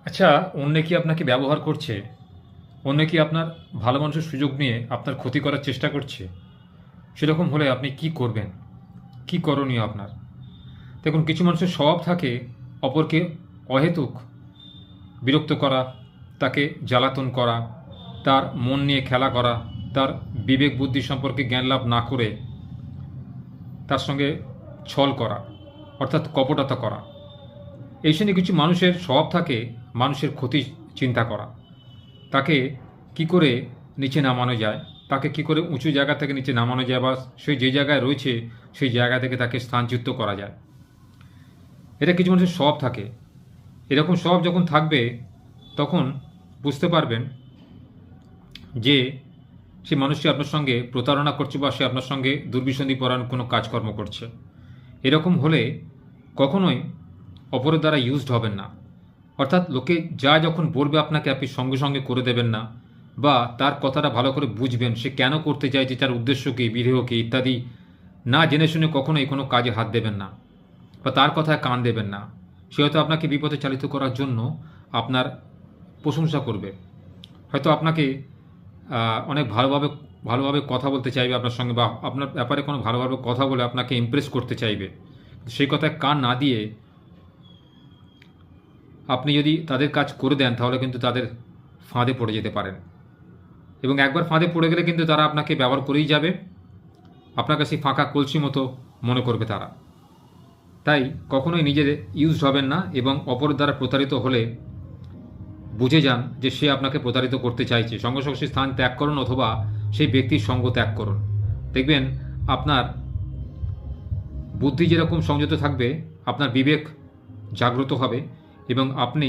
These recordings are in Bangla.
আচ্ছা, অন্যে কি আপনাকে ব্যবহার করছে? অন্যে কি আপনার ভালো মানুষের সুযোগ নিয়ে আপনার ক্ষতি করার চেষ্টা করছে? সেরকম হলে আপনি কি করবেন? কি করণীয় আপনার? দেখুন, কিছু মানুষের স্বভাব থাকে অপরকে অহেতুক বিরক্ত করা, তাকে জ্বালাতন করা, তার মন নিয়ে খেলা করা, তার বিবেক বুদ্ধি সম্পর্কে জ্ঞান লাভ না করে তার সঙ্গে ছল করা, অর্থাৎ কপটতা করা। এই শ্রেণী কিছু মানুষের স্বভাব থাকে মানুষের ক্ষতি চিন্তা করা। তাকে কি করে নিচে নামানো যায়, তাকে কি করে উঁচু জায়গা থেকে নিচে নামানো যায়, বা সে যে জায়গায় রয়েছে সেই জায়গা থেকে তাকে স্থানচ্যুত করা যায়। এটা কিছু মানুষের স্বভাব থাকে। এরকম স্বভাব যখন থাকবে তখন বুঝতে পারবেন যে সে মানুষটি আপনার সঙ্গে প্রতারণা করছে বা সে আপনার সঙ্গে দুর্বিসন্ধিপরায়ণ কোনো কাজকর্ম করছে। এরকম হলে কখনোই অপরের দ্বারা ইউজড হবেন না। অর্থাৎ লোকে যা যখন বলবে আপনাকে আপনি সঙ্গে সঙ্গে করে দেবেন না, বা তার কথাটা ভালো করে বুঝবেন সে কেন করতে চাইছে, তার উদ্দেশ্য কী, বিধেয় কী ইত্যাদি না জেনে শুনে কখনোই কোনো কাজে হাত দেবেন না, বা তার কথায় কান দেবেন না। সে হয়তো আপনাকে বিপদে চালিত করার জন্য আপনার প্রশংসা করবে, হয়তো আপনাকে অনেক ভালোভাবে ভালোভাবে কথা বলতে চাইবে আপনার সঙ্গে, বা আপনার ব্যাপারে কোনো ভালোভাবে কথা বলে আপনাকে ইমপ্রেস করতে চাইবে। সেই কথায় কান না দিয়ে আপনি যদি তাদের কাজ করে দেন তাহলে কিন্তু তাদের ফাঁদে পড়ে যেতে পারেন, এবং একবার ফাঁদে পড়ে গেলে কিন্তু তারা আপনাকে ব্যবহার করেই যাবে। আপনার কাছে ফাঁকা কলসি মতো মনে করবে তারা। তাই কখনোই নিজের ইউজড হবেন না, এবং অপরের দ্বারা প্রতারিত হলে বুঝে যান যে সে আপনাকে প্রতারিত করতে চাইছে। সঙ্গে সঙ্গে সেই স্থান ত্যাগ করুন, অথবা সেই ব্যক্তির সঙ্গ ত্যাগ করুন। দেখবেন আপনার বুদ্ধি যেরকম সংযত থাকবে, আপনার বিবেক জাগ্রত হবে, এবং আপনি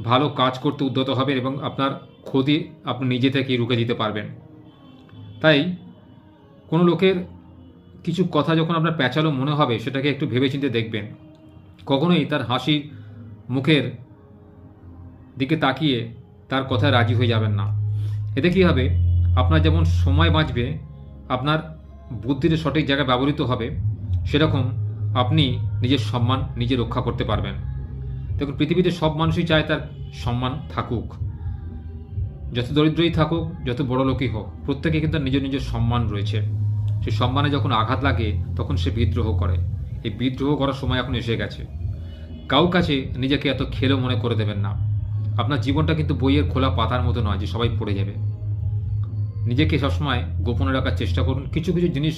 ভালো কাজ করতে উদ্যত হবেন, এবং আপনার ক্ষতি আপনি নিজে থেকেই রুখে দিতে পারবেন। তাই কোনো লোকের কিছু কথা যখন আপনার প্যাঁচালো মনে হবে সেটাকে একটু ভেবেচিন্তে দেখবেন। কখনোই তার হাসি মুখের দিকে তাকিয়ে তার কথায় রাজি হয়ে যাবেন না। এতে কী হবে, আপনার যেমন সময় বাঁচবে, আপনার বুদ্ধির সঠিক জায়গায় ব্যবহৃত হবে, সেরকম আপনি নিজের সম্মান নিজে রক্ষা করতে পারবেন। দেখুন, পৃথিবীতে সব মানুষই চায় তার সম্মান থাকুক। যত দরিদ্রই থাকুক, যত বড় লোকই হোক, প্রত্যেকে কিন্তু নিজের নিজের সম্মান রয়েছে। সেই সম্মানে যখন আঘাত লাগে তখন সে বিদ্রোহ করে। এই বিদ্রোহ করার সময় এখন এসে গেছে। কাউ কাছে নিজেকে এত খেলো মনে করে দেবেন না। আপনার জীবনটা কিন্তু বইয়ের খোলা পাতার মতো নয় যে সবাই পড়ে যাবে। নিজেকে সবসময় গোপনে রাখার চেষ্টা করুন। কিছু কিছু জিনিস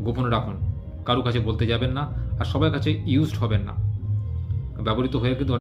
গোপনে রাখুন, কারো কাছে বলতে যাবেন না, আর সবার কাছে ইউজড হবেন না। ব্যবহৃত হয়ে কিন্তু